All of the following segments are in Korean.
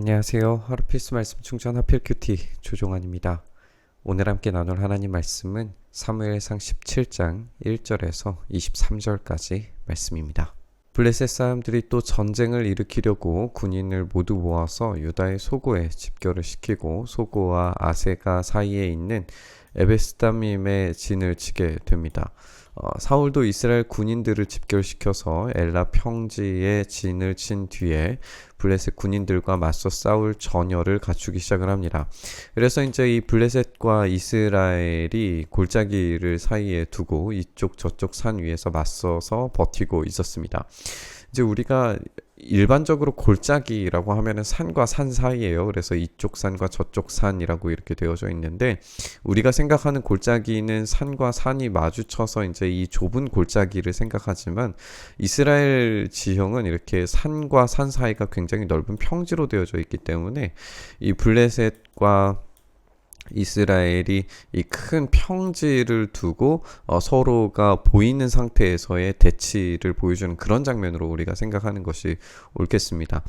안녕하세요. 하루 필수 말씀 충전 하필 큐티 조종환입니다. 오늘 함께 나눌 하나님 말씀은 사무엘상 17장 1절에서 23절까지 말씀입니다. 블레셋 사람들이 또 전쟁을 일으키려고 군인을 모두 모아서 유다의 소고에 집결을 시키고 소고와 아세가 사이에 있는 에베스다밈의 진을 치게 됩니다. 사울도 이스라엘 군인들을 집결시켜서 엘라 평지에 진을 친 뒤에 블레셋 군인들과 맞서 싸울 전열을 갖추기 시작을 합니다. 그래서 이제 이 블레셋과 이스라엘이 골짜기를 사이에 두고 이쪽 저쪽 산 위에서 맞서서 버티고 있었습니다. 이제 우리가 일반적으로 골짜기라고 하면은 산과 산 사이예요. 그래서 이쪽 산과 저쪽 산이라고 이렇게 되어져 있는데, 우리가 생각하는 골짜기는 산과 산이 마주쳐서 이제 이 좁은 골짜기를 생각하지만, 이스라엘 지형은 이렇게 산과 산 사이가 굉장히 넓은 평지로 되어져 있기 때문에 이 블레셋과 이스라엘이 이 큰 평지를 두고 서로가 보이는 상태에서의 대치를 보여주는 그런 장면으로 우리가 생각하는 것이 옳겠습니다.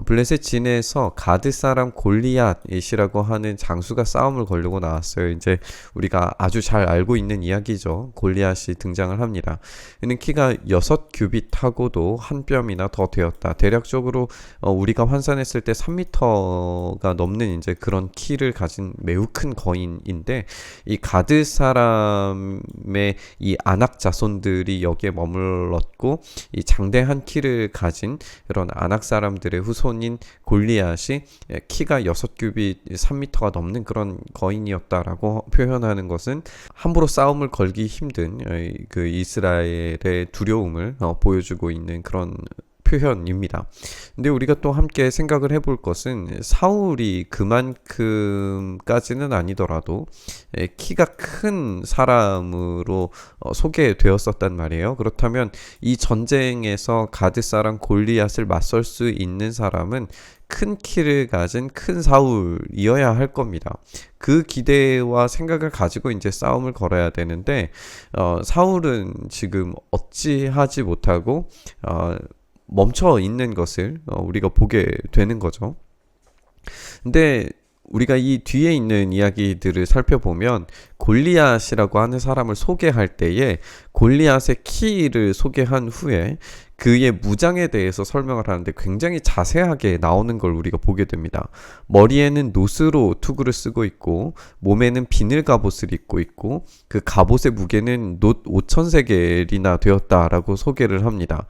블레셋 진에서 가드 사람 골리앗이라고 하는 장수가 싸움을 걸려고 나왔어요. 이제 우리가 아주 잘 알고 있는 이야기죠. 골리앗이 등장을 합니다. 이는 키가 6규빗하고도 한 뼘이나 더 되었다. 대략적으로 우리가 환산했을 때 3m가 넘는 이제 그런 키를 가진 매우 큰 거인인데, 이 가드 사람의 이 아낙 자손들이 여기에 머물렀고, 이 장대한 키를 가진 이런 아낙 사람들의 후손인 골리앗이 키가 6규빗 3m가 넘는 그런 거인이었다라고 표현하는 것은 함부로 싸움을 걸기 힘든 그 이스라엘의 두려움을 보여주고 있는 그런 표현입니다. 근데 우리가 또 함께 생각을 해볼 것은, 사울이 그만큼까지는 아니더라도 키가 큰 사람으로 소개되었었단 말이에요. 그렇다면 이 전쟁에서 가드 사람 골리앗을 맞설 수 있는 사람은 큰 키를 가진 큰 사울이어야 할 겁니다. 그 기대와 생각을 가지고 이제 싸움을 걸어야 되는데, 사울은 지금 어찌하지 못하고 멈춰 있는 것을 우리가 보게 되는 거죠. 근데 우리가 이 뒤에 있는 이야기들을 살펴보면, 골리앗이라고 하는 사람을 소개할 때에 골리앗의 키를 소개한 후에 그의 무장에 대해서 설명을 하는데 굉장히 자세하게 나오는 걸 우리가 보게 됩니다. 머리에는 노스로 투구를 쓰고 있고, 몸에는 비늘 갑옷을 입고 있고, 그 갑옷의 무게는 놋 5,000세겔이나 되었다라고 소개를 합니다.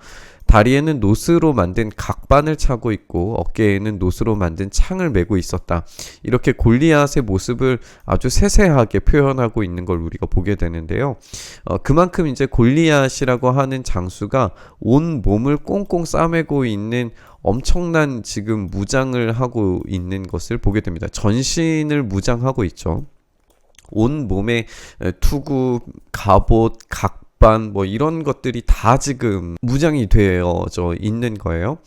다리에는 노스로 만든 각반을 차고 있고, 어깨에는 노스로 만든 창을 메고 있었다. 이렇게 골리앗의 모습을 아주 세세하게 표현하고 있는 걸 우리가 보게 되는데요. 그만큼 이제 골리앗이라고 하는 장수가 온 몸을 꽁꽁 싸매고 있는 엄청난 지금 무장을 하고 있는 것을 보게 됩니다. 전신을 무장하고 있죠. 온 몸에 투구, 갑옷, 각반 뭐 이런 것들이 다 지금 무장이 되어져 있는 거예요.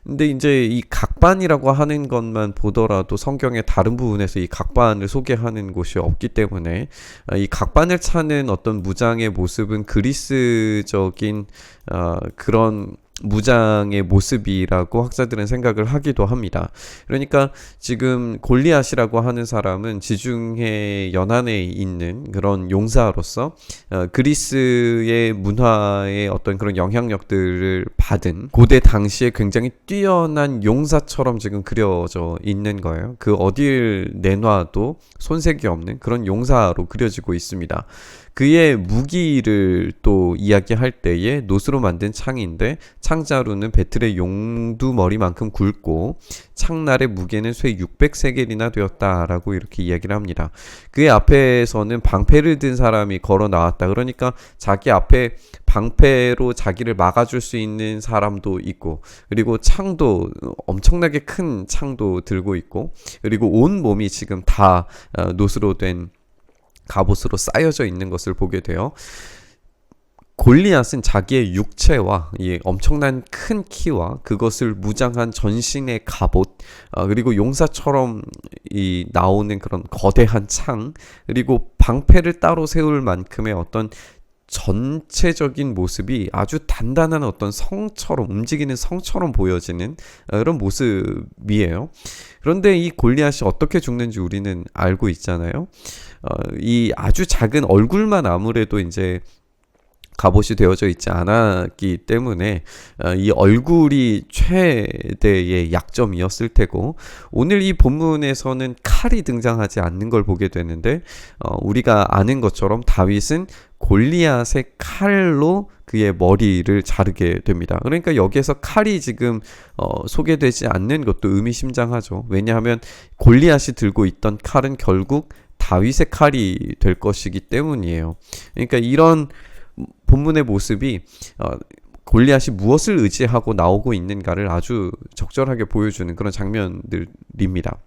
근데 이제 이 각반이라고 하는 것만 보더라도 성경의 다른 부분에서 이 각반을 소개하는 곳이 없기 때문에, 이 각반을 차는 어떤 무장의 모습은 그리스적인 그런 무장의 모습이라고 학자들은 생각을 하기도 합니다. 그러니까 지금 골리앗이라고 하는 사람은 지중해 연안에 있는 그런 용사로서 그리스의 문화의 어떤 그런 영향력들을 받은 고대 당시에 굉장히 뛰어난 용사처럼 지금 그려져 있는 거예요. 그 어딜 내놔도 손색이 없는 그런 용사로 그려지고 있습니다. 그의 무기를 또 이야기할 때에 놋으로 만든 창인데, 창자루는 베틀의 용두머리만큼 굵고 창날의 무게는 쇠 600세겔이나 되었다라고 이렇게 이야기를 합니다. 그의 앞에서는 방패를 든 사람이 걸어 나왔다. 그러니까 자기 앞에 방패로 자기를 막아줄 수 있는 사람도 있고, 그리고 창도 엄청나게 큰 창도 들고 있고, 그리고 온 몸이 지금 다 놋으로 된 갑옷으로 쌓여져 있는 것을 보게 돼요. 골리앗은 자기의 육체와 이 엄청난 큰 키와 그것을 무장한 전신의 갑옷, 그리고 용사처럼 이 나오는 그런 거대한 창, 그리고 방패를 따로 세울 만큼의 어떤 전체적인 모습이 아주 단단한 어떤 성처럼 움직이는 성처럼 보여지는 그런 모습이에요. 그런데 이 골리앗이 어떻게 죽는지 우리는 알고 있잖아요. 이 아주 작은 얼굴만 아무래도 이제 갑옷이 되어져 있지 않았기 때문에 이 얼굴이 최대의 약점이었을 테고, 오늘 이 본문에서는 칼이 등장하지 않는 걸 보게 되는데 우리가 아는 것처럼 다윗은 골리앗의 칼로 그의 머리를 자르게 됩니다. 그러니까 여기에서 칼이 지금 소개되지 않는 것도 의미심장하죠. 왜냐하면 골리앗이 들고 있던 칼은 결국 다윗의 칼이 될 것이기 때문이에요. 그러니까 이런 본문의 모습이 골리앗이 무엇을 의지하고 나오고 있는가를 아주 적절하게 보여주는 그런 장면들입니다.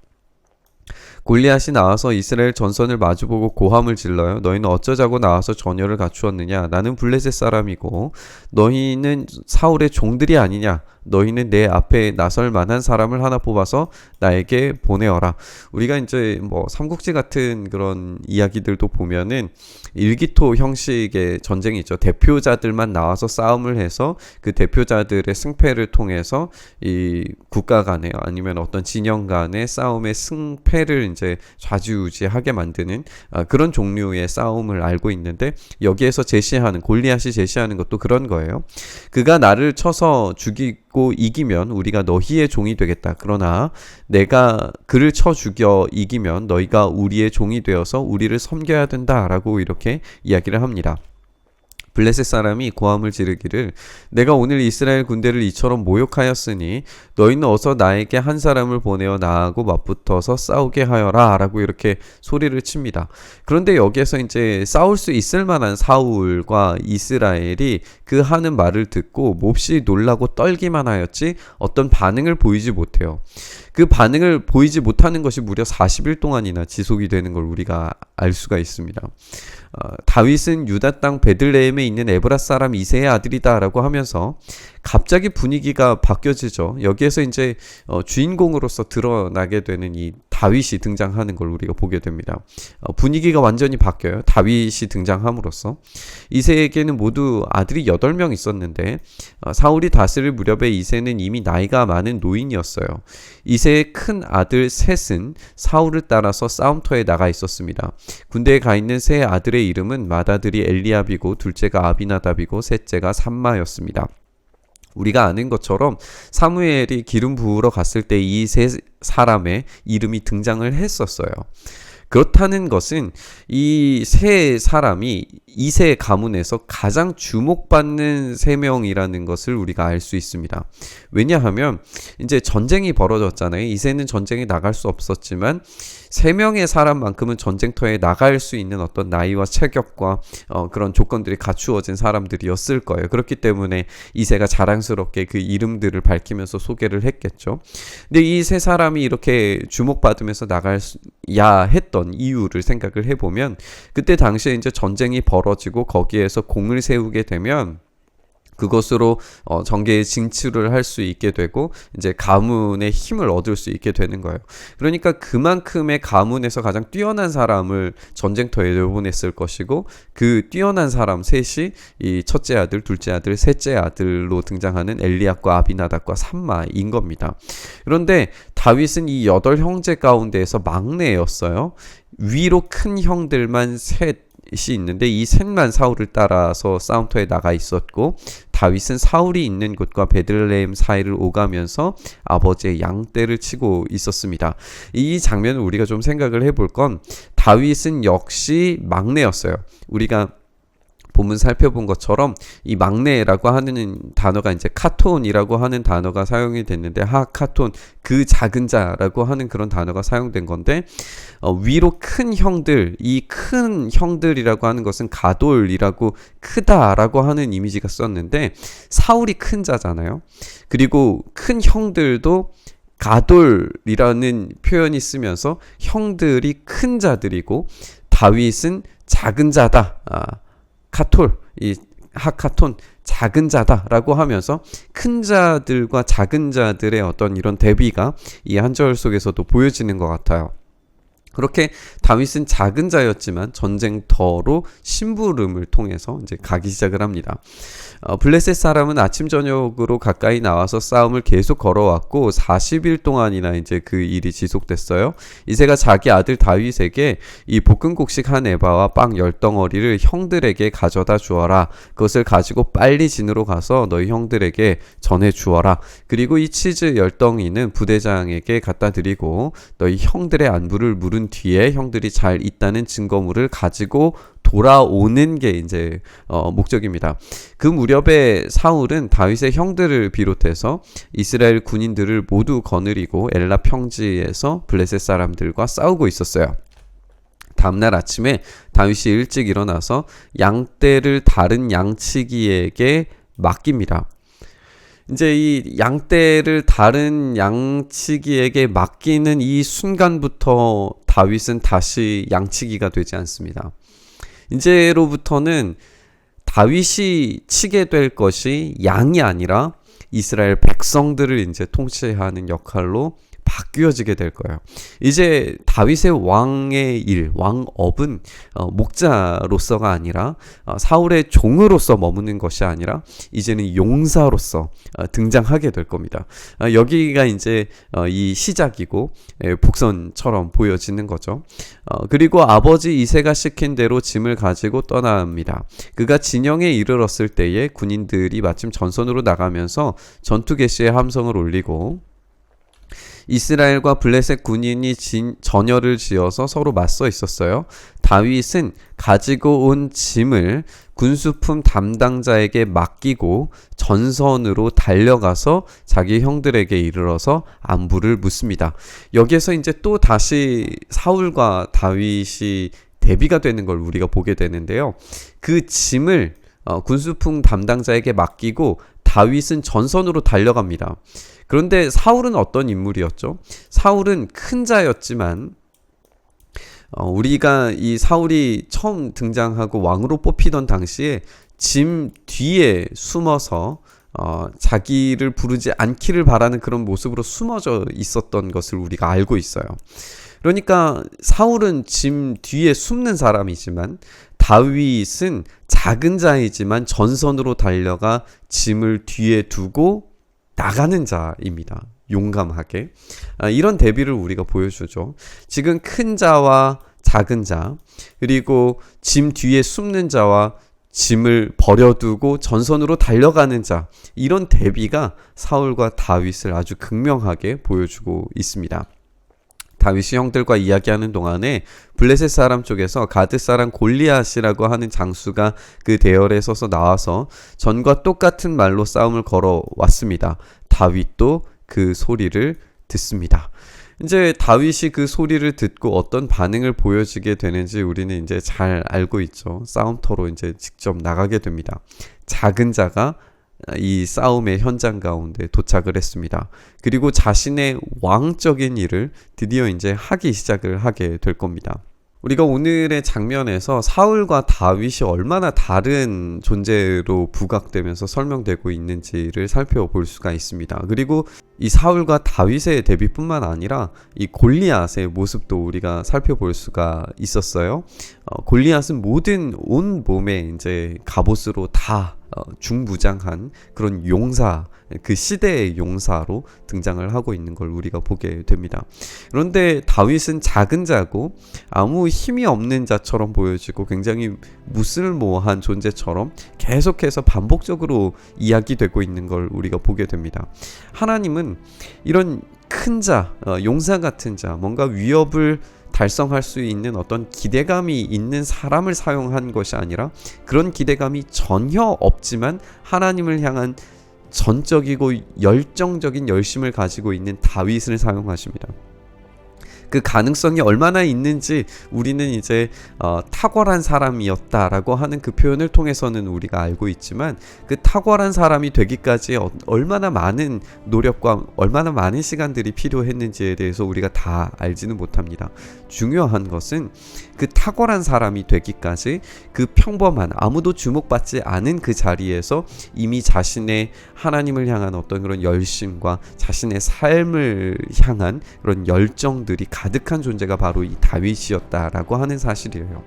골리앗이 나와서 이스라엘 전선을 마주보고 고함을 질러요. 너희는 어쩌자고 나와서 전열을 갖추었느냐? 나는 블레셋 사람이고 너희는 사울의 종들이 아니냐? 너희는 내 앞에 나설 만한 사람을 하나 뽑아서 나에게 보내어라. 우리가 이제 뭐 삼국지 같은 그런 이야기들도 보면은 일기토 형식의 전쟁이 있죠. 대표자들만 나와서 싸움을 해서 그 대표자들의 승패를 통해서 이 국가 간에 아니면 어떤 진영 간의 싸움의 승패를 이제 좌지우지하게 만드는 그런 종류의 싸움을 알고 있는데, 여기에서 제시하는 골리앗이 제시하는 것도 그런 거예요. 그가 나를 쳐서 죽이고 이기면 우리가 너희의 종이 되겠다. 그러나 내가 그를 쳐 죽여 이기면 너희가 우리의 종이 되어서 우리를 섬겨야 된다라고 이렇게 이야기를 합니다. 블레셋 사람이 고함을 지르기를 내가 오늘 이스라엘 군대를 이처럼 모욕하였으니 너희는 어서 나에게 한 사람을 보내어 나하고 맞붙어서 싸우게 하여라 라고 이렇게 소리를 칩니다. 그런데 여기에서 이제 싸울 수 있을 만한 사울과 이스라엘이 그 하는 말을 듣고 몹시 놀라고 떨기만 하였지 어떤 반응을 보이지 못해요. 그 반응을 보이지 못하는 것이 무려 40일 동안이나 지속이 되는 걸 우리가 알 수가 있습니다. 다윗은 유다 땅 베들레헴에 있는 에브라 사람 이새의 아들이다 라고 하면서 갑자기 분위기가 바뀌어지죠. 여기에서 이제 주인공으로서 드러나게 되는 이 다윗이 등장하는 걸 우리가 보게 됩니다. 분위기가 완전히 바뀌어요. 다윗이 등장함으로써. 이새에게는 모두 아들이 8명 있었는데 사울이 다스릴 무렵에 이새는 이미 나이가 많은 노인이었어요. 이새의 큰 아들 셋은 사울을 따라서 싸움터에 나가 있었습니다. 군대에 가 있는 세 아들의 이름은 맏아들이 엘리압이고 둘째가 아비나답이고 셋째가 삼마였습니다. 우리가 아는 것처럼 사무엘이 기름 부으러 갔을 때 이 세 사람의 이름이 등장을 했었어요. 그렇다는 것은 이 세 사람이 이세 가문에서 가장 주목받는 세 명이라는 것을 우리가 알 수 있습니다. 왜냐하면 이제 전쟁이 벌어졌잖아요. 이세는 전쟁에 나갈 수 없었지만 세 명의 사람만큼은 전쟁터에 나갈 수 있는 어떤 나이와 체격과 그런 조건들이 갖추어진 사람들이었을 거예요. 그렇기 때문에 이세가 자랑스럽게 그 이름들을 밝히면서 소개를 했겠죠. 근데 이 세 사람이 이렇게 주목받으면서 나가야 했던 이유를 생각을 해보면, 그때 당시에 이제 전쟁이 벌어지고 거기에서 공을 세우게 되면 그것으로 정계에 진출을 할 수 있게 되고 이제 가문의 힘을 얻을 수 있게 되는 거예요. 그러니까 그만큼의 가문에서 가장 뛰어난 사람을 전쟁터에 내보냈을 것이고, 그 뛰어난 사람 셋이 이 첫째 아들, 둘째 아들, 셋째 아들로 등장하는 엘리압과 아비나답과 삼마인 겁니다. 그런데 다윗은 이 8형제 가운데에서 막내였어요. 위로 큰 형들만 셋이 있는데 이 셋만 사울을 따라서 싸움터에 나가 있었고, 다윗은 사울이 있는 곳과 베들레헴 사이를 오가면서 아버지의 양떼를 치고 있었습니다. 이 장면을 우리가 좀 생각을 해볼 건, 다윗은 역시 막내였어요. 우리가 본문 살펴본 것처럼 이 막내라고 하는 단어가 이제 카톤이라고 하는 단어가 사용이 됐는데, 하카톤, 그 작은 자라고 하는 그런 단어가 사용된 건데, 위로 큰 형들, 이 큰 형들이라고 하는 것은 가돌이라고 크다라고 하는 이미지가 썼는데, 사울이 큰 자잖아요. 그리고 큰 형들도 가돌이라는 표현이 쓰면서 형들이 큰 자들이고 다윗은 작은 자다. 카톨, 이 하카톤, 작은 자다라고 하면서 큰 자들과 작은 자들의 어떤 이런 대비가 이 한 절 속에서도 보여지는 것 같아요. 그렇게 다윗은 작은 자였지만 전쟁터로 심부름을 통해서 이제 가기 시작을 합니다. 블레셋 사람은 아침 저녁으로 가까이 나와서 싸움을 계속 걸어왔고 40일 동안이나 이제 그 일이 지속됐어요. 이새가 자기 아들 다윗에게 이 볶음국식 한 에바와 빵 10덩어리를 형들에게 가져다 주어라. 그것을 가지고 빨리 진으로 가서 너희 형들에게 전해 주어라. 그리고 이 치즈 10덩이는 부대장에게 갖다 드리고 너희 형들의 안부를 물은 뒤에 형들이 잘 있다는 증거물을 가지고 돌아오는 게 이제 목적입니다. 그 무렵에 사울은 다윗의 형들을 비롯해서 이스라엘 군인들을 모두 거느리고 엘라 평지에서 블레셋 사람들과 싸우고 있었어요. 다음날 아침에 다윗이 일찍 일어나서 양떼를 다른 양치기에게 맡깁니다. 이제 이 양떼를 다른 양치기에게 맡기는 이 순간부터 다윗은 다시 양치기가 되지 않습니다. 이제로부터는 다윗이 치게 될 것이 양이 아니라 이스라엘 백성들을 이제 통치하는 역할로 바뀌어지게 될 거예요. 이제 다윗의 왕의 일, 왕업은 목자로서가 아니라 사울의 종으로서 머무는 것이 아니라 이제는 용사로서 등장하게 될 겁니다. 여기가 이제 이 시작이고 복선처럼 보여지는 거죠. 그리고 아버지 이새가 시킨 대로 짐을 가지고 떠납니다. 그가 진영에 이르렀을 때에 군인들이 마침 전선으로 나가면서 전투 개시의 함성을 울리고 이스라엘과 블레셋 군인이 전열을 지어서 서로 맞서 있었어요. 다윗은 가지고 온 짐을 군수품 담당자에게 맡기고 전선으로 달려가서 자기 형들에게 이르러서 안부를 묻습니다. 여기에서 이제 또 다시 사울과 다윗이 대비가 되는 걸 우리가 보게 되는데요. 그 짐을 군수품 담당자에게 맡기고 다윗은 전선으로 달려갑니다. 그런데 사울은 어떤 인물이었죠? 사울은 큰 자였지만 우리가 이 사울이 처음 등장하고 왕으로 뽑히던 당시에 짐 뒤에 숨어서 자기를 부르지 않기를 바라는 그런 모습으로 숨어져 있었던 것을 우리가 알고 있어요. 그러니까 사울은 짐 뒤에 숨는 사람이지만 다윗은 작은 자이지만 전선으로 달려가 짐을 뒤에 두고 나가는 자입니다. 용감하게. 이런 대비를 우리가 보여주죠. 지금 큰 자와 작은 자, 그리고 짐 뒤에 숨는 자와 짐을 버려두고 전선으로 달려가는 자, 이런 대비가 사울과 다윗을 아주 극명하게 보여주고 있습니다. 다윗이 형들과 이야기하는 동안에 블레셋 사람 쪽에서 가드 사람 골리앗이라고 하는 장수가 그 대열에 서서 나와서 전과 똑같은 말로 싸움을 걸어왔습니다. 다윗도 그 소리를 듣습니다. 이제 다윗이 그 소리를 듣고 어떤 반응을 보여주게 되는지 우리는 이제 잘 알고 있죠. 싸움터로 이제 직접 나가게 됩니다. 작은 자가 이 싸움의 현장 가운데 도착을 했습니다. 그리고 자신의 왕적인 일을 드디어 이제 하기 시작을 하게 될 겁니다. 우리가 오늘의 장면에서 사울과 다윗이 얼마나 다른 존재로 부각되면서 설명되고 있는지를 살펴볼 수가 있습니다. 그리고 이 사울과 다윗의 대비뿐만 아니라 이 골리앗의 모습도 우리가 살펴볼 수가 있었어요. 골리앗은 모든 온 몸에 이제 갑옷으로 다 중무장한 그런 용사, 그 시대의 용사로 등장을 하고 있는 걸 우리가 보게 됩니다. 그런데 다윗은 작은 자고 아무 힘이 없는 자처럼 보여지고 굉장히 무쓸모한 존재처럼 계속해서 반복적으로 이야기되고 있는 걸 우리가 보게 됩니다. 하나님은 이런 큰 자, 용사 같은 자, 뭔가 위협을 달성할 수 있는 어떤 기대감이 있는 사람을 사용한 것이 아니라 그런 기대감이 전혀 없지만 하나님을 향한 전적이고 열정적인 열심을 가지고 있는 다윗을 사용하십니다. 그 가능성이 얼마나 있는지 우리는 이제 탁월한 사람이었다라고 하는 그 표현을 통해서는 우리가 알고 있지만 그 탁월한 사람이 되기까지 얼마나 많은 노력과 얼마나 많은 시간들이 필요했는지에 대해서 우리가 다 알지는 못합니다. 중요한 것은 그 탁월한 사람이 되기까지 그 평범한 아무도 주목받지 않은 그 자리에서 이미 자신의 하나님을 향한 어떤 그런 열심과 자신의 삶을 향한 그런 열정들이 가득한 존재가 바로 이 다윗이었다라고 하는 사실이에요.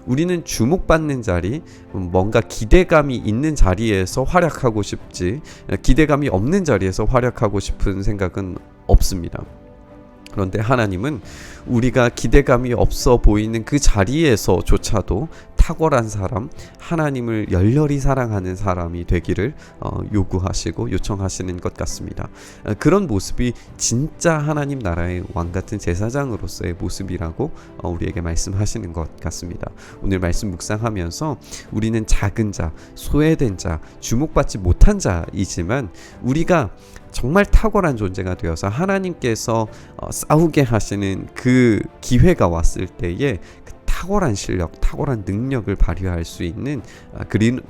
우리는 주목받는 자리, 뭔가 기대감이 있는 자리에서 활약하고 싶지, 기대감이 없는 자리에서 활약하고 싶은 생각은 없습니다. 그런데 하나님은 우리가 기대감이 없어 보이는 그 자리에서조차도 탁월한 사람, 하나님을 열렬히 사랑하는 사람이 되기를 요구하시고 요청하시는 것 같습니다. 그런 모습이 진짜 하나님 나라의 왕 같은 제사장으로서의 모습이라고 우리에게 말씀하시는 것 같습니다. 오늘 말씀 묵상하면서 우리는 작은 자, 소외된 자, 주목받지 못한 자이지만 우리가 정말 탁월한 존재가 되어서 하나님께서 싸우게 하시는 그 기회가 왔을 때에 그 탁월한 실력, 탁월한 능력을 발휘할 수 있는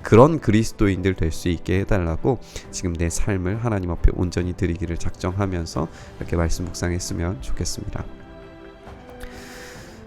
그런 그리스도인들 될 수 있게 해달라고 지금 내 삶을 하나님 앞에 온전히 드리기를 작정하면서 이렇게 말씀 묵상했으면 좋겠습니다.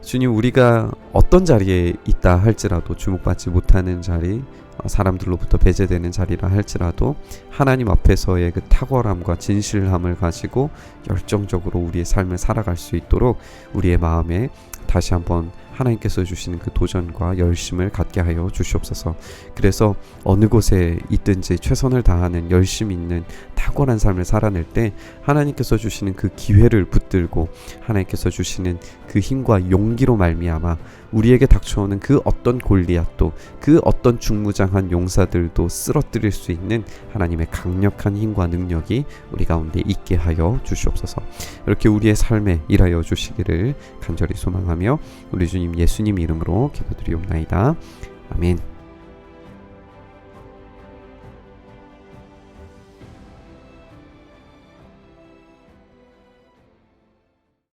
주님, 우리가 어떤 자리에 있다 할지라도 주목받지 못하는 자리, 사람들로부터 배제되는 자리라 할지라도 하나님 앞에서의 그 탁월함과 진실함을 가지고 열정적으로 우리의 삶을 살아갈 수 있도록 우리의 마음에 다시 한번 하나님께서 주시는 그 도전과 열심을 갖게 하여 주시옵소서. 그래서 어느 곳에 있든지 최선을 다하는 열심 있는 탁월한 삶을 살아낼 때 하나님께서 주시는 그 기회를 붙들고 하나님께서 주시는 그 힘과 용기로 말미암아 우리에게 닥쳐오는 그 어떤 골리앗도, 그 어떤 중무장한 용사들도 쓰러뜨릴 수 있는 하나님의 강력한 힘과 능력이 우리 가운데 있게 하여 주시옵소서. 이렇게 우리의 삶에 일하여 주시기를 간절히 소망하며 우리 주님 예수님 이름으로 기도드리옵나이다. 아멘.